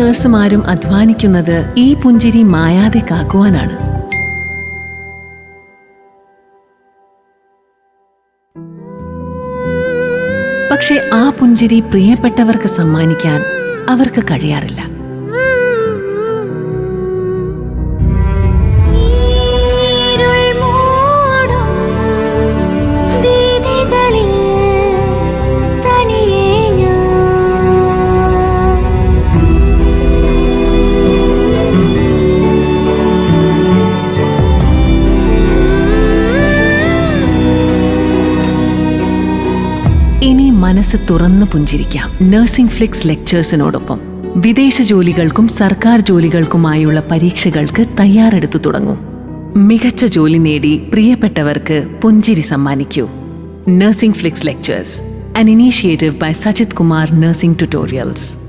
നഴ്സുമാരും അധ്വാനിക്കുന്നത് ഈ പുഞ്ചിരി മായാതെ കാക്കുവാനാണ്. പക്ഷെ ആ പുഞ്ചിരി പ്രിയപ്പെട്ടവർക്ക് സമ്മാനിക്കാൻ അവർക്ക് കഴിയാറില്ല. മനസ്സ് തുറന്നു പുഞ്ചിരിക്കാം. നഴ്സിംഗ്ഫ്ലിക്സ് ലെക്ചേഴ്സിനോടൊപ്പം വിദേശ ജോലികൾക്കും സർക്കാർ ജോലികൾക്കുമായുള്ള പരീക്ഷകൾക്ക് തയ്യാറെടുത്തു തുടങ്ങൂ. മികച്ച ജോലി നേടി പ്രിയപ്പെട്ടവർക്ക് പുഞ്ചിരി സമ്മാനിക്കൂ. നഴ്സിംഗ്ഫ്ലിക്സ് lectures, an initiative by Sajid Kumar Nursing Tutorials.